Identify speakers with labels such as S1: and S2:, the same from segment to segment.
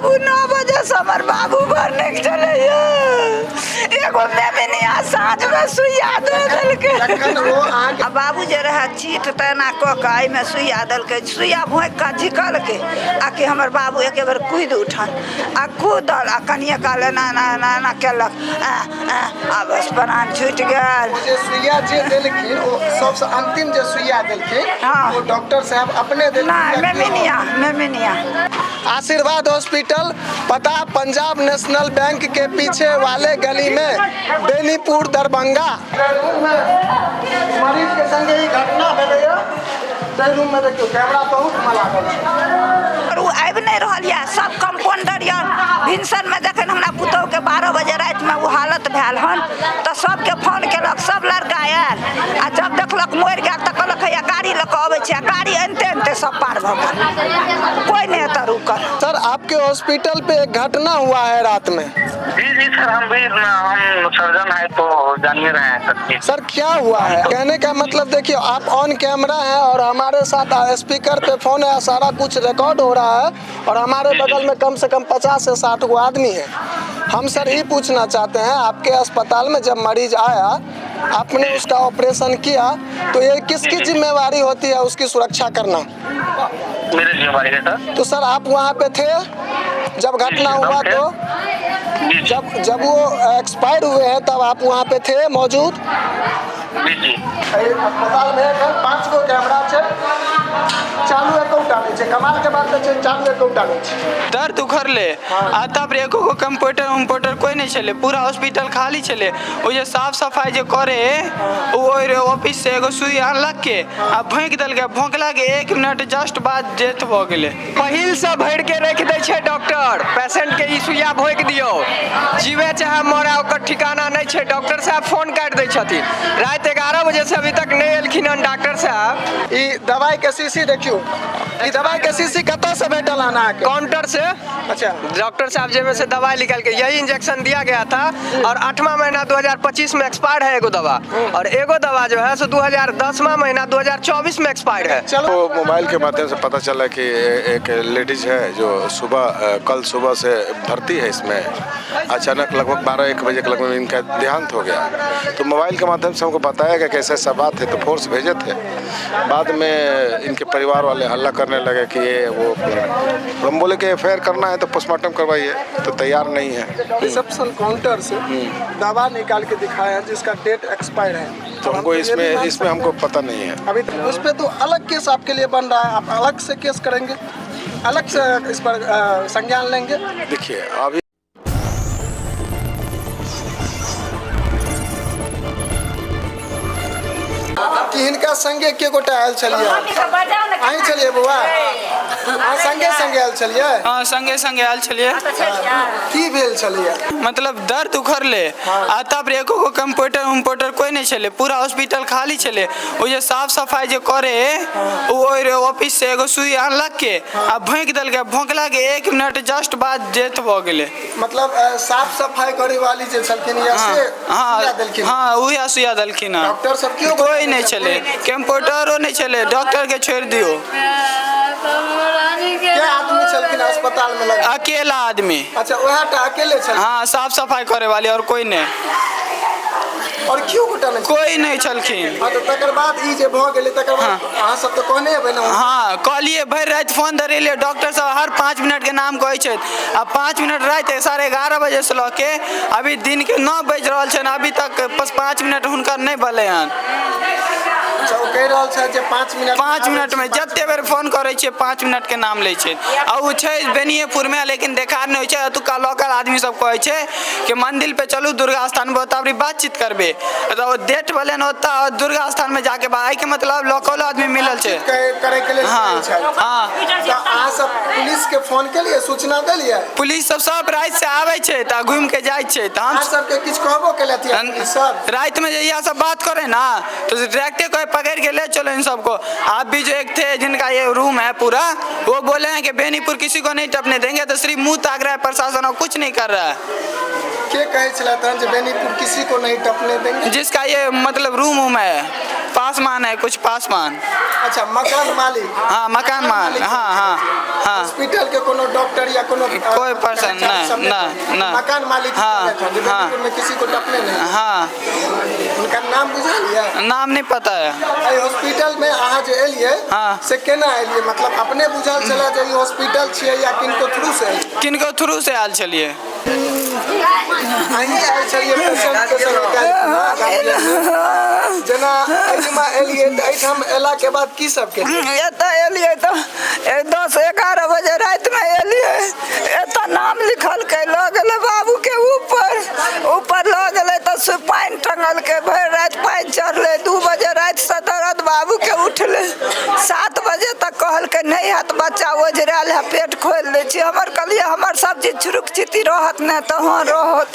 S1: बाबू 9 बजे से हमर बाबू भरने के चले एगो मेमनिया साँझ में सुइया दे देलके। आ बाबू जे रहे चीट तेना कऽ के एहिमे सुइया देलकै, सुइया भोंक के झिकल के आ कि हमर बाबू एके बेर कूद उठल आ कूदल आ कनिए काल एना एना एना एना केलक आ बस प्राण छूटि गेल।
S2: सुइया जे देलखिन ओ सबसे अंतिम जे सुइया देलखिन
S1: हाँ।
S2: वो डॉक्टर साहब अपने
S1: नहीं मेमनिया।
S2: आशीर्वाद हॉस्पिटल, पता पंजाब नेशनल बैंक के पीछे वाले गली में, बेनीपुर दरभंगा। मरीज के संगे ही घटना भेलैया। रूम में देखियो कैमरा बहुत लागल छै।
S1: उ आबि नहीं रहल या, सब कंपाउंडर या भिनसर में देखन हमरा पुतौह के 12 बजे रात में वो हालत भेल हन तो सबके फोन केलक, सब लड़का आयल आ जब देखलक मरि गेल तो कहलक है गाड़ी लेके आबै छै, गाड़ी अनते सब पार भ गेल, कोई नहीं एतऽ रुकल।
S2: सर आपके हॉस्पिटल पे एक घटना हुआ है रात में।
S3: जी सर, हम सर्जन है तो जान ही रहे हैं
S2: सर क्या हुआ है? कहने का मतलब देखिए आप ऑन कैमरा है और हमारे साथ स्पीकर पे फोन है, सारा कुछ रिकॉर्ड हो रहा है और हमारे बगल में कम से कम 50 से 60 गो आदमी है। हम सर ये पूछना चाहते हैं आपके अस्पताल में जब मरीज आया आपने उसका ऑपरेशन किया तो ये किसकी जिम्मेवारी होती है उसकी सुरक्षा करना?
S3: मेरी जिम्मेवारी है सर।
S2: तो सर आप वहाँ पे थे जब घटना हुआ तो जब वो एक्सपायर हुए हैं तब आप वहाँ पे थे मौजूद?
S3: जी
S2: अस्पताल में 5 गो कैमरा छै, चालू अकाउंट आने छै, कमाल के बात छै, चालू अकाउंट आने छै।
S4: दर्द उखड़ले आ तब एको गो कंप्यूटर कोई नहीं चले, पूरा हॉस्पिटल खाली चले। वो जे साफ सफाई जे करे वो ऑफिस से एगो सुई अनलक के आ भोंक देलके, भोंकला के 1 मिनट जस्ट बाद डेथ भ गेले।
S5: पहिल से भर के रख दे छै डॉक्टर, पेशेंट के ई सुइया भोंक दियो, जीवे चाहे मरे ओकर ठिकाना नहीं छै। डॉक्टर साहब फोन काट दै छथिन, रात 11 बजे से अभी तक नहीं एलखिन हन डॉक्टर साहब।
S2: ई दवाई के शीशी देखियो, ई दवाई के शीशी कतौ से भेटल आना के?
S5: काउंटर से।
S2: अच्छा,
S5: डॉक्टर साहब जेब में से दवाई निकाल के, यही इंजेक्शन दिया गया था और 8वां महीना 2025 में एक्सपायर्ड है एगो दवा, और एगो दवा जो है सो 2010वां महीना 2024 में एक्सपायर्ड है।
S2: चलो
S6: मोबाइल के माध्यम से पता चला कि एक लेडीज है जो कल सुबह से भर्ती है इसमें, अचानक लगभग 12-1 बजे के लगभग इनका देहांत हो गया। तो मोबाइल के माध्यम से हमको बताया कि कैसे ऐसा बात है, तो फोर्स भेजे थे। बाद में इनके परिवार वाले हल्ला करने लगे कि ये वो, हम बोले कि एफआईआर करना है तो पोस्टमार्टम करवाइए, तो तैयार नहीं है।
S2: रिसेप्शन काउंटर से दवा निकाल के दिखाया जिसका डेट एक्सपायर है,
S6: तो हमको इसमें हमको पता नहीं है
S2: अभी उस पर तो अलग केस आपके लिए बन रहा है, आप अलग से केस करेंगे, अलग से इस पर संज्ञान लेंगे।
S6: देखिए अभी
S2: कि हिनका संगे के गोटा आयल छलिए, अहीं छलिए बउआ, अहाँ संगे आयल छलिए?
S4: हाँ संगे आयल छलिए।
S2: की भेल छलिए?
S4: मतलब दर्द उखड़ले आ तब एको गो कंप्यूटर कोई नहीं चले, पूरा हॉस्पिटल खाली चले। वो जे साफ सफाई जे करे वो ऑफिस से एगो सुई अनलक के आ भोंक देलके, भोंकला के 1 मिनट जस्ट बाद डेथ भ गेले।
S2: मतलब साफ सफाई करे वाली जे छलखिन या से सुइया देलखिन?
S4: हाँ वही सुइया देलखिन।
S2: डॉक्टर सब क्यों?
S4: कोई नहीं चले, कंप्यूटरो नहीं चले, डॉक्टर के छोड़ दियो।
S2: क्या आदमी छलखिन अस्पताल में लगा?
S4: अकेला आदमी।
S2: अच्छा वह अकेले छल?
S4: हाँ साफ सफाई करे वाली और कोई नहीं।
S2: और क्यों गोटा नहीं?
S4: कोई नहीं छलखिन।
S2: हाँ तो तकर बाद ई जे भ गेलै तकर बाद अहाँ सब तो कहने हेबै ना?
S4: हाँ कहलिए भर रात फोन धरेलिए, डॉक्टर साहब हर 5 मिनट के नाम कहै छै, आ 5 मिनट रात 11:30 बजे से लऽ के अभी दिन के 9 बज रहल छै, अभी तक बस 5 मिनट हुनकर नहीं भले हन।
S2: अच्छा वो कह रहल छै जे 5 मिनट
S4: में जते बेर फोन करे छै 5 मिनट के नाम लै छै। आ उ छै बेनियेपुर में, लेकिन देखार नहीं होइ छै। एतुका लोकल आदमी सब कहै छै कि मंदिर पे चलू दुर्गा स्थान पर, तब बातचीत करबे, तो डेट भले न होता दुर्गा स्थान में जाके बात के मतलब लोकल आदमी मिलल छै
S2: करे के लिए।
S4: हाँ हाँ
S2: तो अहाँ सब पुलिस के फोन के लिए सूचना देलिए?
S4: पुलिस सब रात से आवे छै त घूम के जाय छै, त हम
S2: सब के किछ कहबो केलथि पुलिस सब?
S4: रात में यह सब बात करे ना तो डायरेक्ट कोई पकड़ के ले चलो इन सबको। आप भी जो एक थे जिनका ये रूम है पूरा, वो बोले हैं कि बेनीपुर किसी को नहीं टपने देंगे, तो सिर्फ मुंह ताक रहा है प्रशासन और कुछ नहीं कर रहा है।
S2: के कहे छला था जे बेनीपुर किसी को नहीं टपने देंगे?
S4: जिसका ये मतलब रूम है पासमान है, कुछ पासमान।
S2: अच्छा, मकान मालिक।
S4: हाँ, मकान मालिक। हाँ हाँ हाँ।
S2: हॉस्पिटल के कोनो डॉक्टर या कोनो
S4: कोई पर्सन ना।
S2: मकान मालिक।
S4: हाँ, हाँ।
S2: में किसी को टपने नहीं।
S4: हाँ,
S2: उनका नाम बुझलिए?
S4: नाम नहीं पता है।
S2: एहि हॉस्पिटल में अहाँ जे एलिए
S4: हाँ।
S2: से केना एलिए, मतलब अपने बुझल छला जे ई हॉस्पिटल छियै या किनको थ्रू से?
S4: किनको थ्रू से आयल छलिए?
S2: अहीं आयल छलिए पेशेंट के संगे जेना एहिठमा एलिए तऽ एहिठाम एला के बाद की सब केलिए?
S1: एतऽ एलिए तऽ 10-11 बजे राति में एलिए। एतऽ नाम लिखल के लऽ गेलै बाबू के ऊपर लऽ गेलै तऽ पानि टंगल के भरि राति पानि चढ़लै। 2 बजे राति से दर्द बाबू के उठलै। 7 बजे तक कहलकै नहीं हाथ बच्चा ओझरायल है, पेट खोलि लै छी। हमर कहलिए हमर सब चीज सुरक्षित रहत ने तऽ हाँ रहत।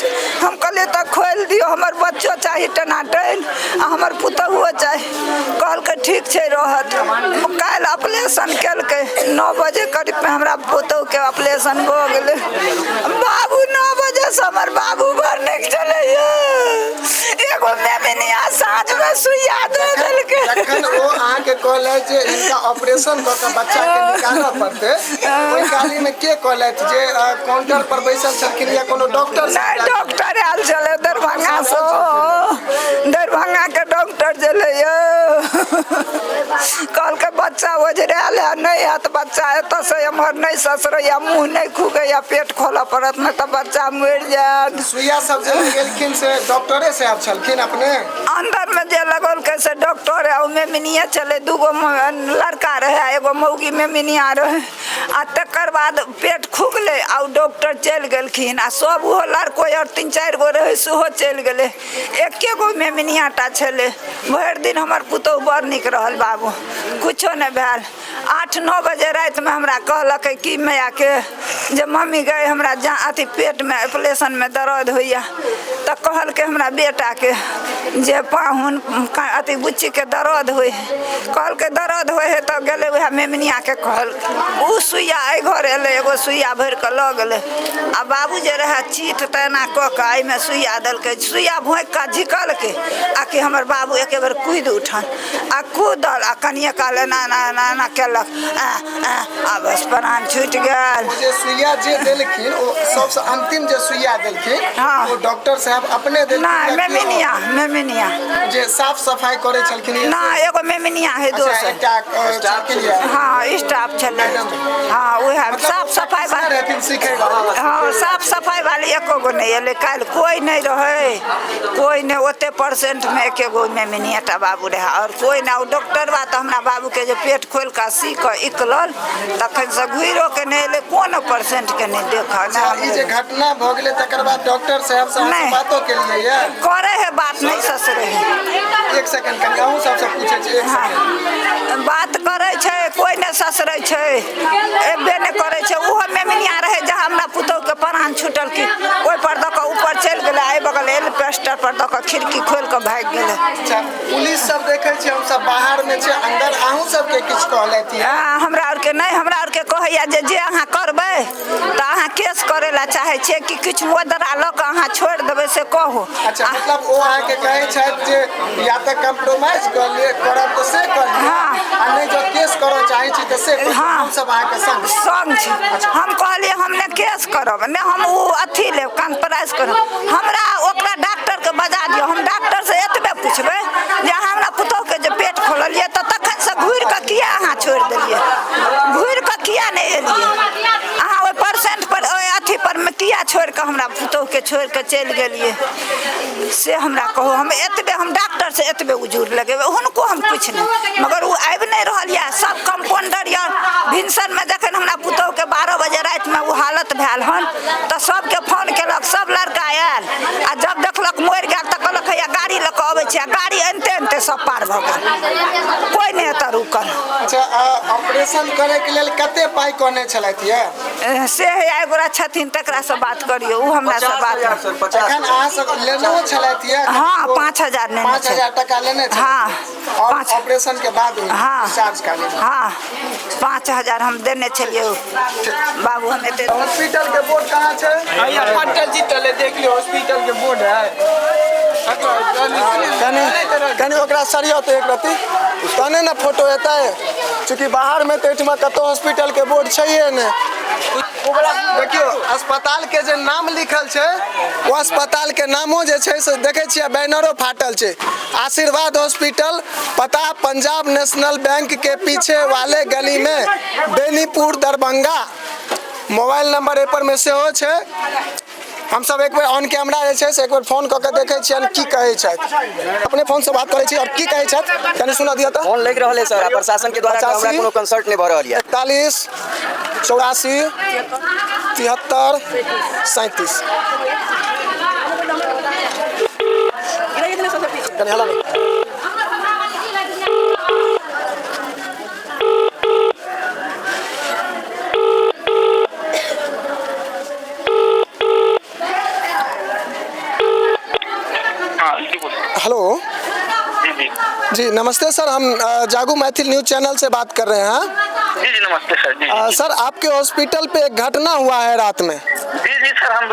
S1: हम कहलिए तऽ खोलि दियो, हमर बच्चो चाही टनाटन आ हमर पुतहुओ चाही। कहलकै ठीक छै रहत। काल्हि ऑपरेशन केलकै। 9 बजे करीब में हमरा पुतहु के ऑपरेशन भऽ गेलै। बाबू 9 बजे से हमर बाबू भर नहीं चले। एगो मेमनिया साँझ में सुइया दे देलकै।
S2: जखन ओ अहाँ के कहले जे इनका ऑपरेशन क के बच्चा के निकालऽ पड़तै, ओइ काली में के कहलथि जे काउंटर पर बैसल छलखिन या कोनो डॉक्टर?
S1: नहीं, डॉक्टर आयल छलै दरभंगा से। दरभंगा के डॉक्टर जले कहलकै बच्चा ओझरायल है, नहीं है तो बच्चा एतऽ से एम्हर नहीं ससरैया, मुँह नहीं खुगैया, पेट खोलऽ पड़त नहीं तो बच्चा मरि जायत।
S2: सुइया सब जे गेलखिन से डॉक्टरे से आप छलखिन अपने?
S1: अंदर में जे लगल से डॉक्टर है, उमे मिनिया चले। 2 लड़का रहे, एगो मौगी में मिनिया रहे। आ तकर बाद पेट खुगले आ डॉक्टर चल गेलखिन। आ सब वो लड़को और 3-4 गो रहे सेहो चल गेले। एके गो में मिनियाटा छले। भरि दिन हमर पुतहु बड़ नीक रहल बाबू, कुछो नहीं भेल। 8-9 बजे रात में हमरा कहलक कि मैया के जे मम्मी गए हमरा अथी पेट में ऑपरेशन में दर्द होइया। तो कहलकै हमरा बेटा के जे पाहुन अथी बुच्ची के दर्द होय है। कहलकै दर्द होय है तो गेले वह मेमनिया के कहल उ सुइया आई घर एले, एगो सुइया भर के लऽ गेले। आ बाबू जे रहे चीट तेना कऽ के आई में सुइया देलकै। सुइया भोंक के झिकल के आ कि हमर बाबू एके बेर कूद उठल आ कूदल आ कनिए काल ना ना ना ना केलक आ बस प्राण छूट गेल।
S2: जे सुइया जे देलखिन ओ सबसे अंतिम जे सुइया देलखिन
S1: हाँ।
S2: वो डॉक्टर साहब अपने देलखिन?
S1: ना मेमनिया
S2: जे साफ सफाई करे छलखिन?
S1: ना एगो मेमनिया है दोस्त। हाँ स्टाफ छले। हाँ वह साफ सफाई वाली। हाँ साफ सफाई वाली एको गो नहीं एले। कल कोई नहीं रहे, कोई नहीं। ओते % में एके गो मेमनियाटा बाबू रहे और कोई ना। डॉक्टर बा तो हमरा बाबू के जो पेट खोल के सी के इकलल तखन से घुरो के नहीं एले, कोनो % के नहीं देखा।
S2: ई जे घटना भ गेले तकर बाद डॉक्टर साहब से बातो के लिए या
S1: करे है बात नहीं ससुर है।
S2: 1 सेकंड कनी अहूँ सबसे पूछे छी। 1 सेकंड
S1: बात करे छे, कोई नहीं ससुरे छे, एबे नहीं करे छे। उहो मेमनिया रहे जहाँ हमरा पुतहु के प्राण छूटल की ओइ पर द के ऊपर चल गेले। आई बगल एल्पेस्टर पर द के खिड़की खोल के भाग गेले।
S2: अच्छा, पुलिस सब देखे छी हम सब बाहर में छे, अंदर अहूँ सब के किछ कहलथि?
S1: हमरा और के नहीं, हमरा और के कहैया जे अहाँ करबै त अहाँ केस करे ला चाहे छे कि किछ मोदरा ल के अहाँ छोड़ देबै से कहू।
S2: अच्छा, मतलब ओ अहाँ के कहे छथि जे या त कंप्रोमाइज कर ले करब तो से कर ले, आ नहीं जो केस करऽ चाहे छी त से हम सब अहाँ के संग
S1: छी। हम कहलिए हमने केस करब ने, हम उ अथी ले कॉन्फ्रेंस करब। हमरा ओकरा डॉक्टर के बजा दियो, हम डॉक्टर से एतबे पूछबै जे हमरा पुतहु के जे पेट खोललिए त तखन से घुर के किया अहाँ छोड़ देलिए, घुर के किया नहीं एलिए अहाँ ओइ % पर ओइ अथी पर में किया छोड़ के हमरा पुतहु के छोड़ के चल गेलिए से हमरा कहो। हम एतबे हम डॉक्टर से एतबे उजूर लगेबे, हुनको हम कुछ नहीं। मगर वो आबि नहीं रहल या सब कंपाउंडर या भिनसर में जखन हमरा पुतहु के 12 बजे रात में वो हालत भेल हन तो सबके फोन केलक, सब लड़का आयल आ जब देखलक मरि गेल त कहलक या गाड़ी ल के अबै छै। गाड़ी अनते सब पार भ गेल, कोई नहीं एतऽ रुकल।
S2: अच्छा, ऑपरेशन करे के लेल कते पाई कहने छलथि ये?
S1: से है एगोरा छथिन तकरा से बात करियो, उ हमरा से बात।
S2: एखन अहाँ सब लेनो छलथि ये?
S1: हाँ 5000 लेने
S2: 5000 टका लेने छलथि।
S1: हाँ
S2: और ऑपरेशन के बाद
S1: हाँ
S2: चार्ज का लेने?
S1: हाँ 5000 हम देने छलिए बाबू। हम एते
S2: हॉस्पिटल के बोर्ड कहाँ छै?
S5: पटल जी तले देख लियो, हॉस्पिटल के बोर्ड है।
S2: कनी ओकरा सरियो तो एक रति तने ना फोटो एता है चूंकि बाहर में तो एठमा कतो हॉस्पिटल के बोर्ड छैहे ने देखियो अस्पताल के जे नाम लिखल छै वो अस्पताल के नामो जे छै से देखे छियै बैनरो फाटल छै आशीर्वाद हॉस्पिटल पता पंजाब नेशनल बैंक के पीछे वाले गली में Benipur Darbhanga mobile number A पर में से हो छै हम सब एक बार ऑन कैमरा जे छै से एक बार फोन क के देखे छियन की कहै छै अपने फोन से बात करै छी और की कहै छै कनी सुना दिया त
S7: फोन लग रहले सर प्रशासन के द्वारा हमरा कोनो कंसल्ट नहीं भ रहल है
S2: 41 84 73 37 कनी हला हेलो जी नमस्ते सर हम जागू मैथिल न्यूज चैनल से बात कर रहे हैं
S3: जी नमस्ते सर जी
S2: सर आपके हॉस्पिटल पे एक घटना हुआ है रात में
S3: जी सर हम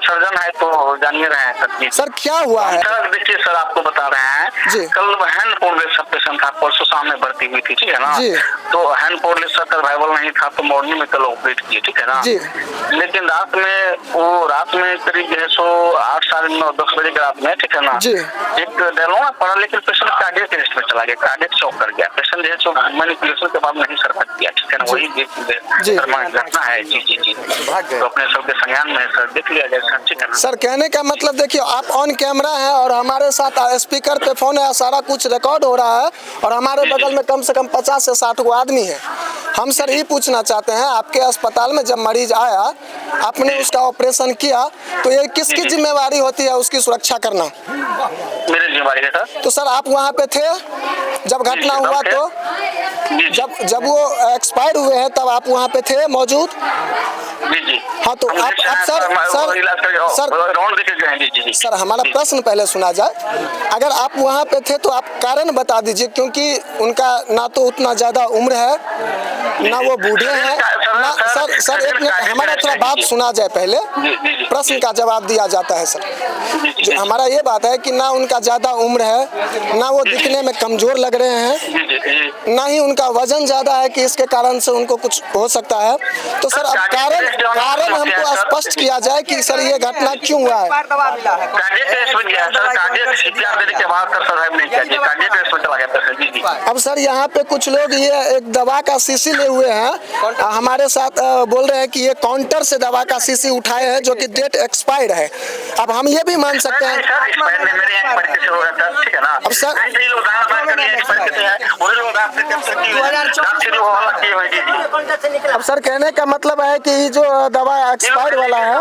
S3: सर्जन है तो जान ही रहे हैं सर जी
S2: सर क्या हुआ है
S3: सर देखिए सर आपको बता रहे हैं
S2: जी
S3: कल हैंड पोर्टलेस पेशेंट था परसों शाम में भर्ती हुई थी ठीक है ना
S2: जी
S3: तो हैंड पोर्टलेस सर्वाइवल नहीं था तो मॉर्निंग में कल ऑपरेट किए ठीक है ना
S2: जी
S3: लेकिन रात में करीब जो है सो 8 साढ़े 9 10 बजे के रात में ठीक है ना
S2: जी
S3: एक डेलोना पड़ा लेकिन पेशेंट कार्डियक अरेस्ट में चला गया कार्डियक शॉक कर गया पेशेंट जो है सो मैनिपुलेशन के बाद नहीं सरकत किया ठीक है ना वही घटना है जी जी जी तो अपने सबके संज्ञान में सर देख लिया जाए सर ठीक है
S2: सर कहने का मतलब देखिए आप ऑन कैमरा हैं और हमारे साथ स्पीकर पे फोन है सारा कुछ रिकॉर्ड हो रहा है और हमारे बगल में कम से कम 50 से 60 गो आदमी है हम सर ये पूछना चाहते हैं आपके अस्पताल में जब मरीज आया आपने उसका ऑपरेशन किया तो ये किसकी जिम्मेवारी होती है उसकी सुरक्षा करना
S3: मेरी जिम्मेवारी है सर
S2: तो सर आप वहाँ पे थे जब घटना हुआ तो जब वो एक्सपायर हुए हैं तब आप वहाँ पे थे मौजूद
S3: जी
S2: हाँ तो सर हमारा प्रश्न पहले सुना जाए अगर आप वहाँ पे थे तो आप कारण बता दीजिए क्योंकि उनका ना तो उतना ज़्यादा उम्र है ना वो बूढ़े हैं ना सर एक मिनट हमारा थोड़ा बात सुना जाए पहले प्रश्न का जवाब दिया जाता है सर हमारा ये बात है कि ना उनका ज़्यादा उम्र है ना वो दिखने में कमज़ोर लग रहे हैं ना ही उनका वजन ज़्यादा है कि इसके कारण से उनको कुछ हो सकता है तो सर अब कारण हमको स्पष्ट किया जाए कि सर ये घटना क्यों हुआ है अब सर यहाँ पे कुछ लोग ये एक दवा का शीशी ले हुए हैं हमारे साथ बोल रहे हैं कि ये काउंटर से दवा का शीशी उठाए हैं जो कि डेट एक्सपायर्ड है अब हम ये भी मान सकते हैं अब सर अब सर कहने का मतलब है कि जो दवा एक्सपायर वाला है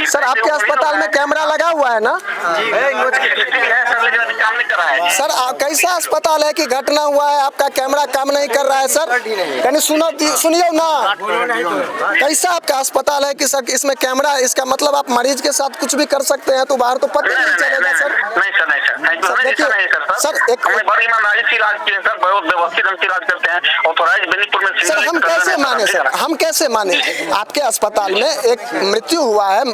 S2: सर आपके अस्पताल में कैमरा लगा हुआ है ना सर कैसा अस्पताल है कि घटना हुआ है आपका कैमरा काम नहीं कर रहा है सर यानी सुनिए ना कैसा आपका अस्पताल है कि सर इसमें कैमरा इसका मतलब आप मरीज के साथ कुछ भी कर सकते हैं तो बाहर तो पता नहीं चलेगा सर सर देखिए सर एक
S3: बड़ी ईमानदारी से इलाज किए सर बहुत व्यवस्थित ढंग से इलाज करते हैं ऑथोराइज बेनीपुर में
S2: सर हम कैसे माने सर हम कैसे माने आपके अस्पताल में एक मृत्यु हुआ है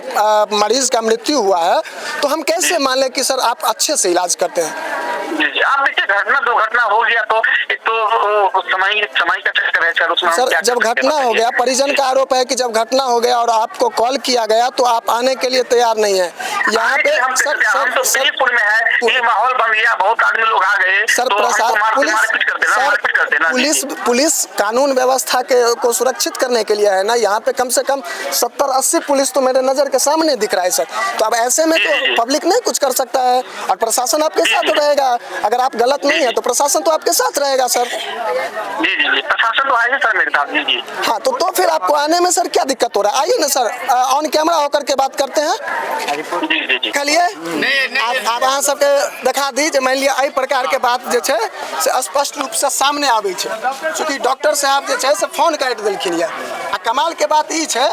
S2: मरीज का मृत्यु हुआ है तो हम कैसे मान लें कि सर आप अच्छे से इलाज करते हैं
S3: जी आप देखिए घटना दुर्घटना हो गया तो एक तो समय का चक्कर है सर उसमें
S2: सर जब घटना हो गया परिजन का आरोप है कि जब घटना हो गया और आपको कॉल किया गया तो आप आने के लिए तैयार नहीं है यहाँ पे
S3: हम तो बेनीपुर में है ये माहौल बन गया बहुत आदमी लोग आ गए
S2: सर पुलिस कानून व्यवस्था को सुरक्षित करने के लिए है ना यहाँ पे कम से कम 70-80 पुलिस तो मेरे नजर के सामने दिख रहा है सर तो अब ऐसे में तो पब्लिक नहीं कुछ कर सकता है और प्रशासन आपके साथ रहेगा अगर आप गलत नहीं है तो प्रशासन तो आपके साथ रहेगा सर
S3: जी प्रशासन तो आएगा सर मेरे साथ जी
S2: हाँ तो फिर आपको आने में सर क्या दिक्कत हो रहा है आइए ना सर ऑन कैमरा होकर के बात करते हैं चलिए आप अहाँ सबके दिखा दी जे मान लिअ एहि प्रकार के बात जे छै से स्पष्ट रूप से सामने आबै छै चूँकि डॉक्टर साहब जे छै से फोन काटि देलखिन यऽ आ कमाल के बात ई छै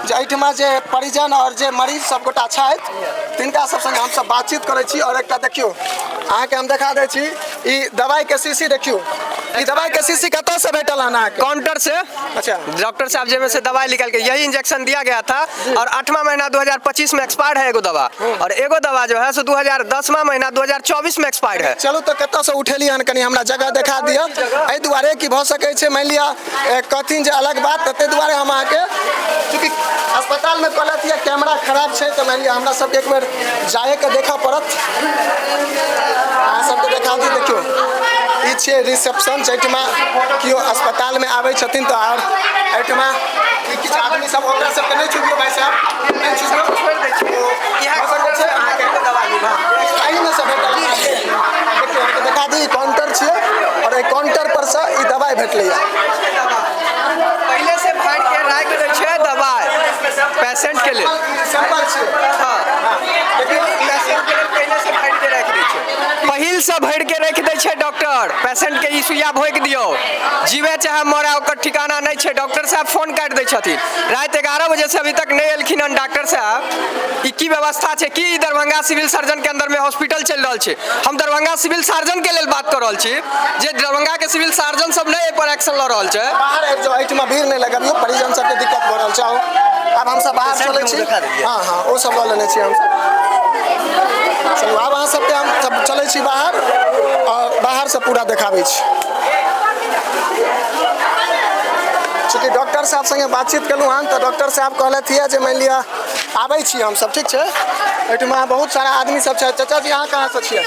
S2: जे एहिठमा जे परिजन और जे मरीज सब गोटा छथि तिनका सब संगे हमसब बातचीत करै छी और एकटा देखियौ अहाँके हम देखा दै छी ई दवाई के शीशी देखियौ ई दवाई के शीशी कतौ से भेटल आना के
S5: काउंटर से।
S2: अच्छा
S5: डॉक्टर साहब जेब में से दवाई निकाल के यही इंजेक्शन दिया गया था और 8वां महीना 2025 में एक्सपायर्ड है एगो दवा, और एगो दवा जो है सो 2010वां महीना 2024 में एक्सपायर्ड है।
S2: चलू तो कतौ से उठेली हन कनी हमरा जगह दिखा दियो एहि दुआरे कि भ सकै छै मान लिया कथिन जे अलग बात तते दुआरे हम आके क्योंकि अस्पताल में कहलत या कैमरा खराब छै तो मान लिया हमरा सबके एक बेर जाए के देखा पड़त। अहाँ सबके देखा दी देखियो ई छै रिसेप्शन जैठमा कियो अस्पताल में आबै छथिन तो और एठमा किछ आदमी सब ओकरा सबके नहीं छुबियो भाई साहब नहीं छुबियो छोड़ दै छी इहा कर छै अहाँ के दवा दी एही में सब भेटल देखियो देखा दी काउंटर छै और ए काउंटर पर से ई दवाई भेटलैया
S5: पहले से फाइट के राख दै छै दवाई पेशेंट के लिए
S2: सैंपल छै।
S5: हां देखियो पेशेंट के लिए पहले से फाइट के राख दै छै, पहिल से भर के रख दै छै डॉक्टर। पेशेंट के ई सुइया भोक दियो जीवे चाहे मरे ओकर ठिकाना नहीं छै। डॉक्टर साहब फोन काट दै छथिन रात 11 बजे से अभी तक नहीं एलखिन हन डॉक्टर साहब। ई की व्यवस्था छै कि दरभंगा सिविल सर्जन के अंदर में हॉस्पिटल चल रहल छै। हम दरभंगा सिविल सर्जन के लेल बात कर रहल छी जे दरभंगा के सिविल सर्जन सब नहीं पर एक्शन ल रहल छै।
S2: बाहर आबि जाओ एठमा भीड़ नहीं लगाबियो परिजन सबके दिक्कत भ रहल छै। अब हम सब बाहर चलै छी हां हां ओ सब ल लेने छी हम चलू आब अहाँ सबके हम सब चलै छी बाहर और बाहर से पूरा देखाबै छी। चूँकि डॉक्टर साहब संगे बातचीत केलहुँ हन तो डॉक्टर साहब कहलथि जे मान लिअ आबै छी हम सब ठीक छै। एठमा बहुत सारा आदमी सब छै। चाचा जी अहाँ कहाँ से छियै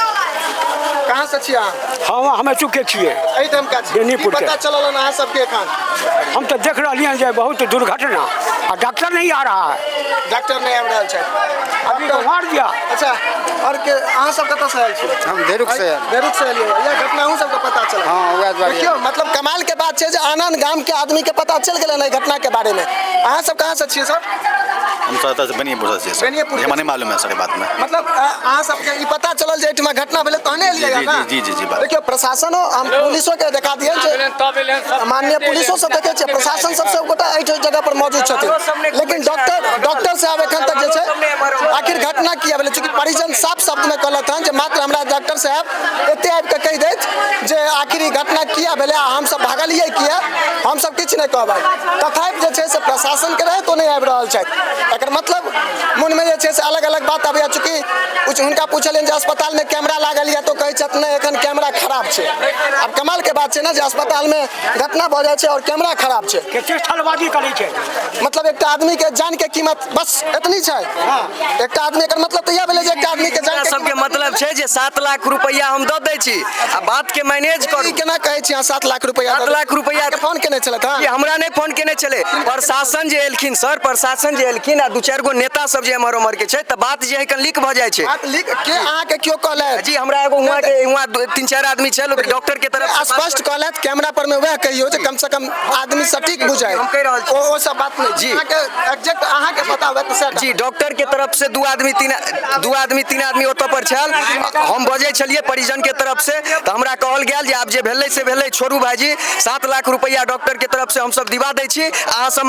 S2: कहाँ से छियै अहाँ?
S8: हमें चुके छिए
S2: एहि टाइम का
S8: बेनीपुर के।
S2: पता चलल हन अहाँ सबके एखन?
S8: हम तो देख रही हैं जे बहुत दुर्घटना और डॉक्टर नहीं आ रहा है।
S2: डॉक्टर नहीं आबि रहल छै
S8: अभी तो मार दिया।
S2: अच्छा और के अहाँ सब कतऽ से आयल छी?
S7: हम धेरुक से
S2: बेरुक से एलियै यह घटना अहूँ सबके पता चला?
S7: हाँ वएह दुआरे
S2: देखियो मतलब कमाल के बात छै जे आनंद गाम के आदमी के पता चल गेलै ना घटना के बारे में। अहाँ सब कहाँ से छियै सर?
S9: हम सहरसा से बेनीपुर से छियै।
S2: बेनीपुर
S9: हमरा नहीं मालूम है सर बात में।
S2: मतलब अहाँ सबके ई पता चलल जे एठमा घटना भेलै तहने एलियै ना?
S9: जी जी जी बात।
S2: देखियो प्रशासनो हम पुलिसो के देखा दिए जे माननीय पुलिसो सब देखे छै प्रशासन सब गोटा एहि जगह पर मौजूद छथिन लेकिन डॉक्टर साहब एखन तक जे छै आखिर घटना किया भेलै चूँकि परिजन साफ शब्द में कहलत हन जे मात्र हमरा डॉक्टर साहब एते आबि के कहि दैत जे आखिर ई घटना किया भेलै आ हम सब भागलियै किया हम सब किछु नहीं कहबै तथापि जे छै से प्रशासन के रहे तो नहीं आबि रहल छथि। एकर मतलब मन में जे छै से अलग अलग बात आबैया चूँकि कुछ हुनका पूछलियनि जे अस्पताल में कैमरा लागल या तो कहै छथि नहीं एखन कैमरा खराब छै। अब कमाल के बात छै ना जे अस्पताल में घटना भऽ जाइ छै और कैमरा खराब छै
S8: कते छलबाजी करै छै।
S2: मतलब एक आदमी के जान के कीमत बस इतनी छै। एक आदमी एकर मतलब तो यह भेलै जे एक आदमी के जान के
S5: सबके मतलब छै जे 7 लाख रुपया हम दऽ दै छी आ बात के मैनेज करू।
S2: केना कहै छी अहाँ 7 लाख रुपया?
S5: 7 लाख रुपया
S2: के फोन केने छलथि? हां
S5: हमरा नहीं फोन केने चले प्रशासन जे एलखिन सर प्रशासन जे एलखिन आ 2-4 गो नेता सब जे हमर उमर के छै त बात जे है कन लीक भ जाइ छै।
S2: बात लीक के अहाँ के क्यों कहले?
S5: जी हमरा एगो हुआ 3-4 आदमी छै डॉक्टर के तरफ से
S2: स्पष्ट कहलथि कैमरा पर में वह कहियो जे कम से कम आदमी सटीक बुझाए।
S5: हम कह रहल छी
S2: ओ सब बात नहीं
S5: जी
S2: अहाँ के एग्जैक्ट अहाँ के पता होवे त सर
S5: जी डॉक्टर के तरफ से 2 आदमी 3 आदमी ओतऽ पर छल हम बजै छलिए परिजन के तरफ से त हमरा कहल गेल जे आब जे भेलै से भेलै छोड़ू भाईजी 7 लाख रुपया डॉक्टर के तरफ से हम सब दिवा दै छी अहाँ सब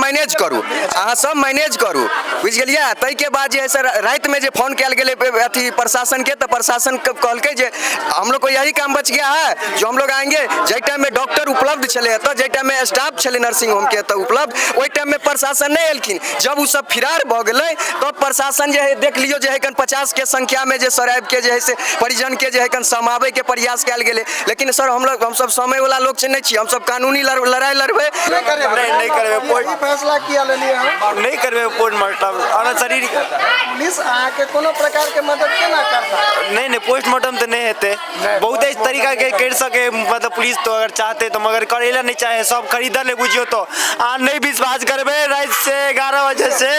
S5: मैनेज करू बुझ गेलिए। तै के बाद जे है सर रात में जे फोन कैल गेलै अथी प्रशासन के तो प्रशासन कहलकै जे हम लोग को यही काम बच गया है जो हम लोग आएंगे जै टाइम में डॉक्टर उपलब्ध चले तो जै टाइम में स्टाफ चले नर्सिंग होम के तो उपलब्ध ओहि टाइम में प्रशासन नहीं एलखिन। जब उ सब फिरार भ गेलै तो प्रशासन जे है देख लियो जे है 50 के संख्या में जे सराब के जे है से परिजन के जे है समावे के प्रयास कैल गेलै लेकिन सर हम सब समय वाला लोग से नहीं छी हम सब कानूनी लड़ाई लड़बे
S9: नहीं करबे
S2: कोई फैसला किया लेलिए हम
S9: नहीं करबे पोस्टमार्टम और शरीर
S2: पुलिस अहाँ के कोनो प्रकार के मदद केना करता?
S9: नहीं पोस्टमार्टम तो नहीं हेते बहुत तरीका के कर सके मतलब पुलिस तो अगर चाहते तो मगर करेला नहीं चाहे सब खरीदल ले बुझियो तो आ नहीं विश्वास करबे रात से 11 बजे से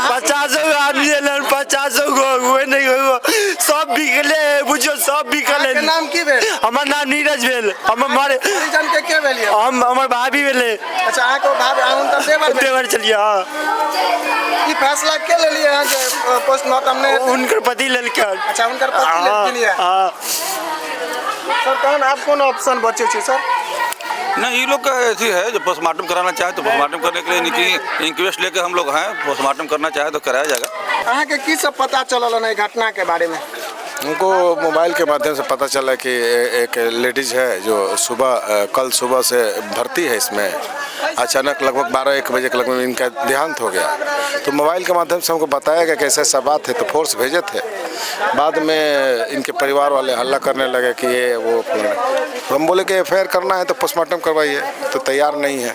S9: 50 आदमी 50 गो हुए नहीं हो सब बिकले बुझियो सब बिकले।
S2: के नाम की भेल?
S9: हमर नाम नीरज भेल हम हमारे
S2: परिजन के के भेलिए?
S9: हम हमर भाभी भेले।
S2: अच्छा अहाँ को भाभी अहाँ उनका
S9: देवर चलिए। हां
S2: ई फैसला के लेलिए है जे पोस्टमार्टम ने
S9: उनकर पति लेलके।
S2: अच्छा उनकर पति लेलखिन है।
S9: हां
S2: सर तहन आप कौन ऑप्शन बचे छी सर?
S10: नहीं ये लोग का ऐसी है जो पोस्टमार्टम कराना चाहे तो पोस्टमार्टम करने के लिए इनकी इंक्वेस्ट लेके हम लोग हैं पोस्टमार्टम करना चाहे तो कराया जाएगा।
S2: अहाँ के की सब पता चलल है घटना के बारे में?
S6: उनको मोबाइल के माध्यम से पता चला कि एक लेडीज़ है जो कल सुबह से भर्ती है इसमें। अचानक लगभग 12-1 बजे के लगभग इनका देहांत हो गया। तो मोबाइल के माध्यम से हमको बताया गया कि ऐसा ऐसा बात है, तो फोर्स भेजे थे। बाद में इनके परिवार वाले हल्ला करने लगे कि ये वो। तो हम बोले कि FIR करना है तो पोस्टमार्टम करवाइए, तो तैयार नहीं है।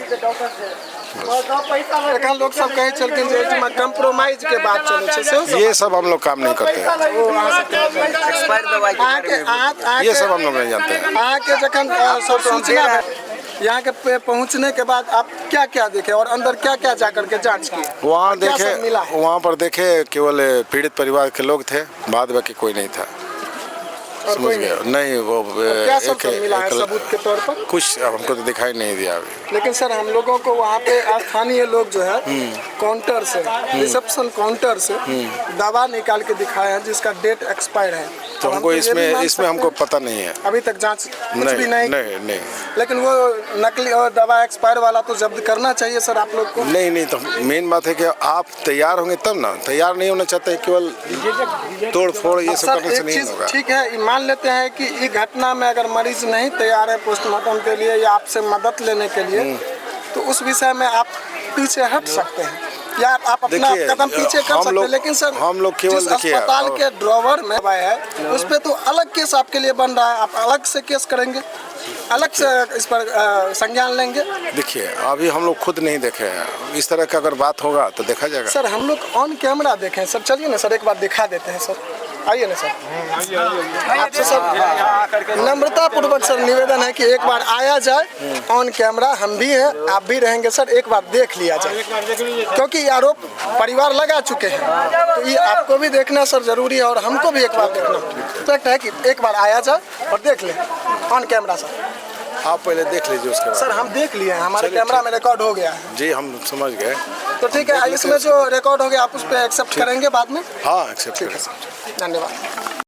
S2: लोग सब कहे चलते कंप्रोमाइज के बाद चले,
S6: ये सब हम लोग काम नहीं करते हैं, ये सब हम लोग नहीं जानते हैं।
S2: आके जखन सब सूचना यहाँ के पहुँचने के बाद आप क्या क्या देखे और अंदर क्या क्या जाकर के जांच किए?
S6: वहाँ देखे, वहाँ पर देखे केवल पीड़ित परिवार के लोग थे, बाद बाकी कोई नहीं था। समझ गए? नहीं, वो
S2: क्या सब मिला है सबूत के तौर पर?
S6: कुछ हमको तो दिखाई नहीं दिया अभी।
S2: लेकिन सर हम लोगों को वहाँ पे स्थानीय लोग जो है काउंटर से, रिसेप्शन काउंटर से दवा निकाल के दिखाया है जिसका डेट एक्सपायर है।
S6: तो हमको इसमें हमको पता नहीं है,
S2: अभी तक जांच कुछ भी नहीं। लेकिन वो नकली और दवा एक्सपायर वाला तो जब्त करना चाहिए सर आप लोग को।
S6: नहीं, तो मेन बात है कि आप तैयार होंगे तब ना, तैयार नहीं होना चाहते, केवल तोड़ फोड़ ये सब करने से नहीं होगा।
S2: ठीक है, मान लेते हैं कि इस घटना में अगर मरीज नहीं तैयार है पोस्टमार्टम के लिए या आपसे मदद लेने के लिए, तो उस विषय में आप पीछे हट सकते हैं या आप अपना कदम पीछे कर सकते हैं। लेकिन सर
S6: हम लोग केवल
S2: अस्पताल के ड्रॉवर में है उस पे तो अलग केस आपके लिए बन रहा है, आप अलग से केस करेंगे, अलग से इस पर संज्ञान लेंगे।
S6: देखिए अभी हम लोग खुद नहीं देखे हैं, इस तरह का अगर बात होगा तो देखा जाएगा।
S2: सर हम लोग ऑन कैमरा देखें सर, चलिए ना सर एक बार दिखा देते हैं सर, आइए ना सर। आपसे सर नम्रता पूर्वक सर निवेदन है कि एक बार आया जाए ऑन कैमरा, हम भी हैं आप भी रहेंगे सर, एक बार देख लिया जाए, क्योंकि ये आरोप परिवार लगा चुके हैं, तो ये आपको भी देखना सर जरूरी है और हमको भी एक बार देखना है कि एक बार आया जाए और देख लें ऑन कैमरा। सर
S6: आप पहले देख लीजिए उसके बाद।
S2: सर हम देख लिए हैं, हमारे कैमरा में रिकॉर्ड हो गया है।
S6: जी हम समझ गए।
S2: तो ठीक है, इसमें जो रिकॉर्ड हो गया आप उस पर एक्सेप्ट करेंगे बाद में?
S6: हाँ एक्सेप्ट करेंगे।
S2: धन्यवाद।